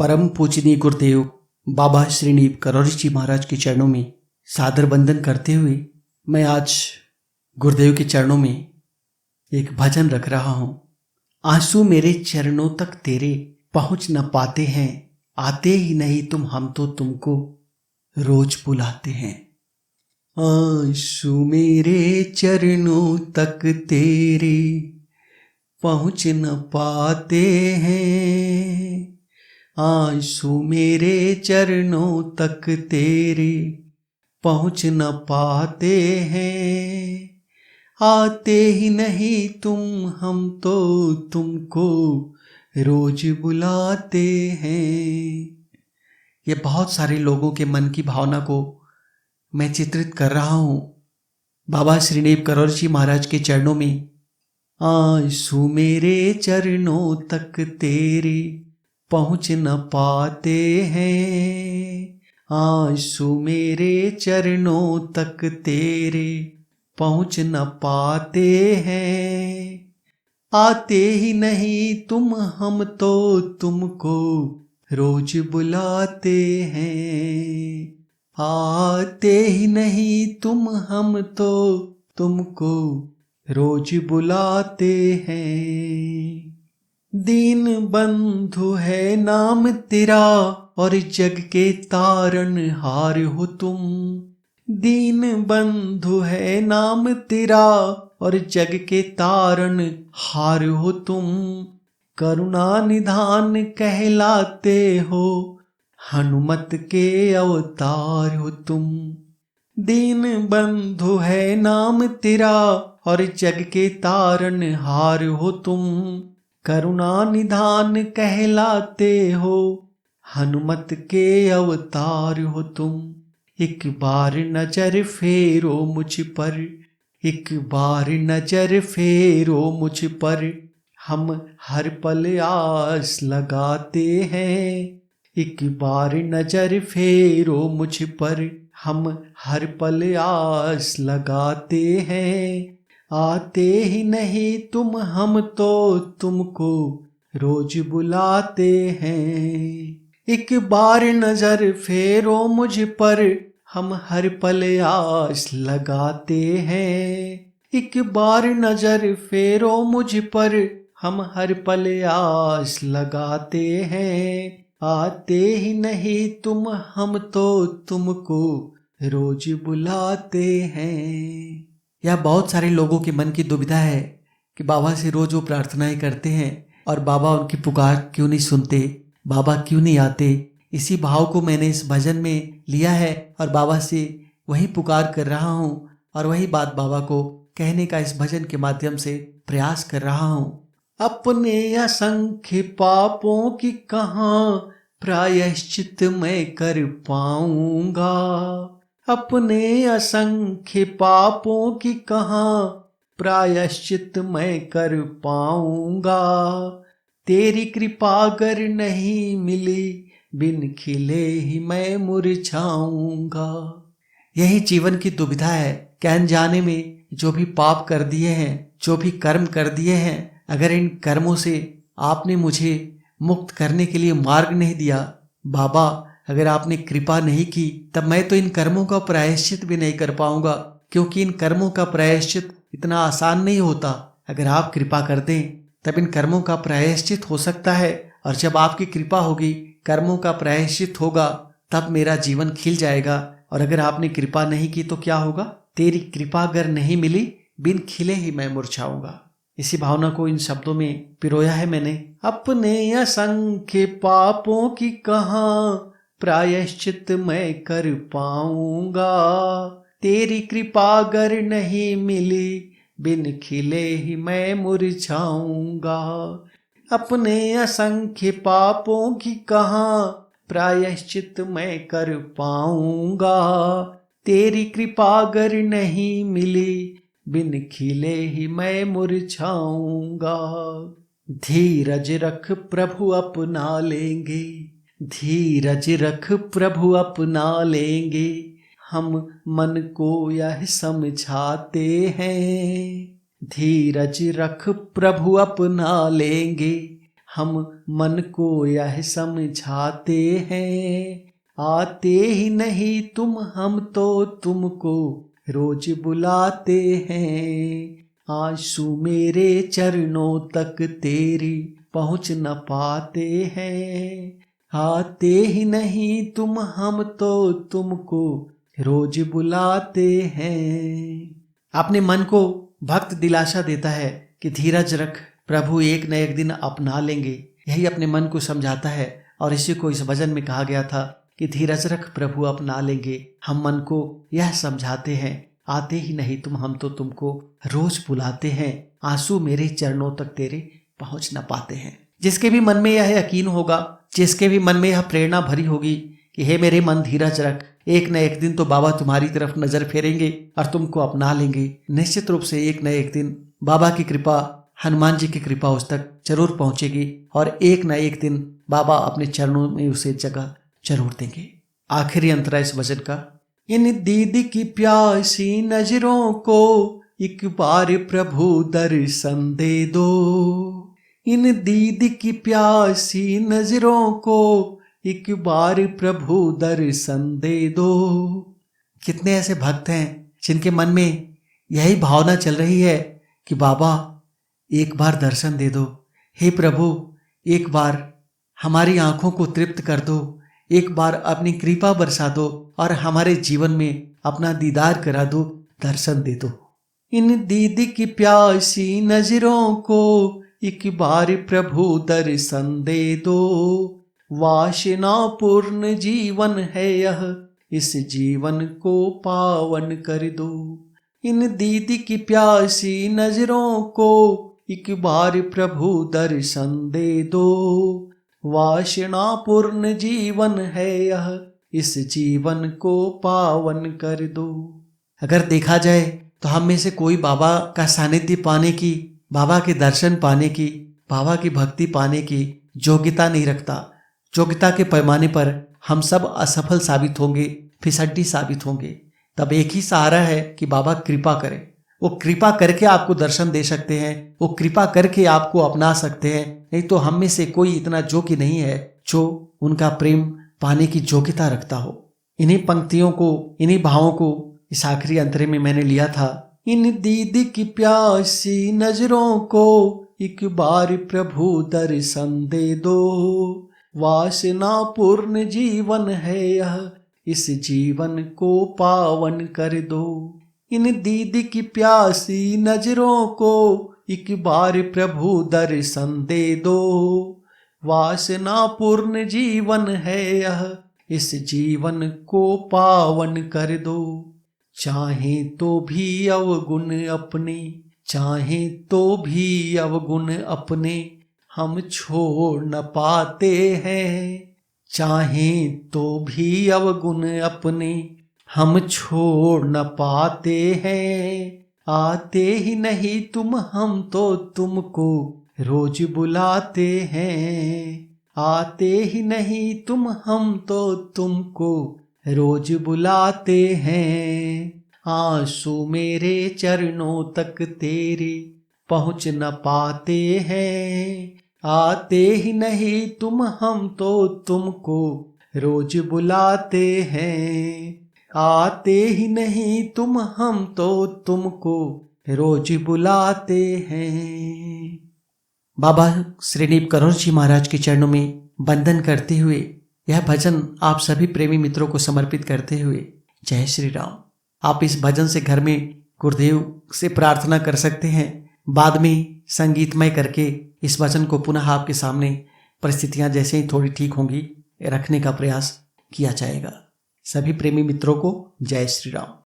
परम पूजनीय गुरुदेव बाबा श्रीनीप करौरी जी महाराज के चरणों में सादर वंदन करते हुए मैं आज गुरुदेव के चरणों में एक भजन रख रहा हूँ। आंसू मेरे चरणों तक तेरे पहुँच न पाते हैं, आते ही नहीं तुम, हम तो तुमको रोज बुलाते हैं। आंसू मेरे चरणों तक तेरे पहुँच न पाते हैं, आंसू मेरे चरणों तक तेरे पहुँच न पाते हैं, आते ही नहीं तुम, हम तो तुमको रोज बुलाते हैं। ये बहुत सारे लोगों के मन की भावना को मैं चित्रित कर रहा हूँ बाबा श्रीनीप करौरी जी महाराज के चरणों में। आंसू मेरे चरणों तक तेरे पहुँच न पाते हैं, आंसू मेरे चरणों तक तेरे पहुँच न पाते हैं, आते ही नहीं तुम, हम तो तुमको रोज बुलाते हैं, आते ही नहीं तुम, हम तो तुमको रोज बुलाते हैं। दीन बंधु है नाम तेरा और जग के तारन हार हो तुम, दीन बंधु है नाम तेरा और जग के तारन हार हो तुम, करुणा निधान कहलाते हो, हनुमत के अवतार हो तुम। दीन बंधु है नाम तेरा और जग के तारन हार हो तुम, करुणा निधान कहलाते हो, हनुमत के अवतार हो तुम। एक बार नजर फेरो मुझ पर, एक बार नजर फेरो मुझ पर, हम हर पल आस लगाते हैं, एक बार नजर फेरो मुझ पर, हम हर पल आस लगाते हैं, आते ही नहीं तुम, हम तो तुमको रोज बुलाते हैं। एक बार नजर फेरो मुझ पर, हम हर पल आस लगाते हैं, एक बार नजर फेरो मुझ पर, हम हर पल आस लगाते हैं, आते ही नहीं तुम, हम तो तुमको रोज बुलाते हैं। यह बहुत सारे लोगों के मन की दुविधा है कि बाबा से रोज वो प्रार्थनाएं करते हैं और बाबा उनकी पुकार क्यों नहीं सुनते, बाबा क्यों नहीं आते। इसी भाव को मैंने इस भजन में लिया है और बाबा से वही पुकार कर रहा हूँ और वही बात बाबा को कहने का इस भजन के माध्यम से प्रयास कर रहा हूँ। अपने असंख्य पापों की कहाँ प्रायश्चित मैं कर पाऊंगा, अपने असंख्य पापों की कहाँ प्रायश्चित मैं कर पाऊंगा, तेरी कृपा अगर नहीं मिली बिन खिले ही मैं मुरझाऊंगा। यही जीवन की दुविधा है कि अनजाने में जो भी पाप कर दिए हैं, जो भी कर्म कर दिए हैं, अगर इन कर्मों से आपने मुझे मुक्त करने के लिए मार्ग नहीं दिया, बाबा अगर आपने कृपा नहीं की, तब मैं तो इन कर्मों का प्रायश्चित भी नहीं कर पाऊंगा, क्योंकि इन कर्मों का प्रायश्चित इतना आसान नहीं होता। अगर आप कृपा कर दें तब इन कर्मों का प्रायश्चित हो सकता है, और जब आपकी कृपा होगी, कर्मों का प्रायश्चित होगा, तब मेरा जीवन खिल जाएगा। और अगर आपने कृपा नहीं की तो क्या होगा? तेरी कृपा अगर नहीं मिली बिन खिले ही मैं मुरझाऊंगा। इसी भावना को इन शब्दों में पिरोया है मैंने। अपने असंख्य पापों की कहाँ प्रायश्चित मैं कर पाऊंगा, तेरी कृपा अगर नहीं मिली बिन खिले ही मैं मुरझाऊंगा। अपने असंख्य पापों की कहाँ प्रायश्चित मैं कर पाऊंगा, तेरी कृपा अगर नहीं मिली बिन खिले ही मैं मुरझाऊंगा। धीरज रख प्रभु अपना लेंगे, धीरज रख प्रभु अपना लेंगे, हम मन को यह समझाते हैं। धीरज रख प्रभु अपना लेंगे, हम मन को यह समझाते हैं, आते ही नहीं तुम, हम तो तुमको रोज बुलाते हैं। आंसू मेरे चरणों तक तेरी पहुँच न पाते हैं, आते ही नहीं तुम, हम तो तुमको रोज बुलाते हैं। अपने मन को भक्त दिलासा देता है कि धीरज रख, प्रभु एक न एक दिन अपना लेंगे। यही अपने मन को समझाता है और इसी को इस भजन में कहा गया था कि धीरज रख, प्रभु अपना लेंगे। हम मन को यह समझाते हैं, आते ही नहीं तुम, हम तो तुमको रोज बुलाते हैं। आंसू मेरे चरणों तक तेरे पहुंच न पाते हैं। जिसके भी मन में यह यकीन होगा, जिसके भी मन में यह प्रेरणा भरी होगी कि हे मेरे मन धीरज रख, एक न एक दिन तो बाबा तुम्हारी तरफ नजर फेरेंगे और तुमको अपना लेंगे। निश्चित रूप से एक न एक दिन बाबा की कृपा, हनुमान जी की कृपा उस तक जरूर पहुंचेगी और एक न एक दिन बाबा अपने चरणों में उसे जगह जरूर देंगे। आखिरी अंतरा इस वचन का, इन दीदी की प्यासी नजरों को एक बार प्रभु दर्शन दे दो। इन दीदी की प्यासी नजरों को एक बार प्रभु दर्शन दे दो। कितने ऐसे भक्त हैं जिनके मन में यही भावना चल रही है कि बाबा एक बार दर्शन दे दो, हे प्रभु एक बार हमारी आंखों को तृप्त कर दो, एक बार अपनी कृपा बरसा दो और हमारे जीवन में अपना दीदार करा दो, दर्शन दे दो। इन दीदी की प्यासी नजरों को एक बार प्रभु दर्शन दे दो। वासना पूर्ण जीवन है यह, इस जीवन को पावन कर दो। इन दीदी की प्यासी नजरों को एक बार प्रभु दर्शन दे दो। वासना पूर्ण जीवन है यह, इस जीवन को पावन कर दो। अगर देखा जाए तो हम में से कोई बाबा का सानिध्य पाने की, बाबा के दर्शन पाने की, बाबा की भक्ति पाने की योग्यता नहीं रखता। योग्यता के पैमाने पर हम सब असफल साबित होंगे, फिसड्डी साबित होंगे। तब एक ही सहारा है कि बाबा कृपा करें। वो कृपा करके आपको दर्शन दे सकते हैं, वो कृपा करके आपको अपना सकते हैं। नहीं तो हम में से कोई इतना योग्य नहीं है जो उनका प्रेम पाने की योग्यता रखता हो। इन्हीं पंक्तियों को, इन्हीं भावों को इस आखिरी अंतरे में मैंने लिया था। इन दीदी की प्यासी नजरों को एक बार प्रभु दर्शन दे दो। वासना पूर्ण जीवन है यह, इस जीवन को पावन कर दो। इन दीदी की प्यासी नजरों को एक बार प्रभु दर्शन दे दो। वासना पूर्ण जीवन है यह, इस जीवन को पावन कर दो। चाहे तो भी अवगुण अपने, चाहे तो भी अवगुण अपने हम छोड़ न पाते हैं। चाहे तो भी अवगुण अपने हम छोड़ न पाते हैं। आते ही नहीं तुम, हम तो तुमको रोज बुलाते हैं। आते ही नहीं तुम, हम तो तुमको रोज बुलाते हैं। आंसू मेरे चरणों तक तेरे पहुँच न पाते हैं। आते ही नहीं तुम, हम तो तुमको रोज बुलाते हैं। आते ही नहीं तुम, हम तो तुमको रोज बुलाते हैं। बाबा श्रीनीप करोड़ जी महाराज के चरणों में वंदन करते हुए यह भजन आप सभी प्रेमी मित्रों को समर्पित करते हुए जय श्री राम। आप इस भजन से घर में गुरुदेव से प्रार्थना कर सकते हैं। बाद में संगीतमय करके इस भजन को पुनः आपके सामने परिस्थितियां जैसे ही थोड़ी ठीक होंगी रखने का प्रयास किया जाएगा। सभी प्रेमी मित्रों को जय श्री राम।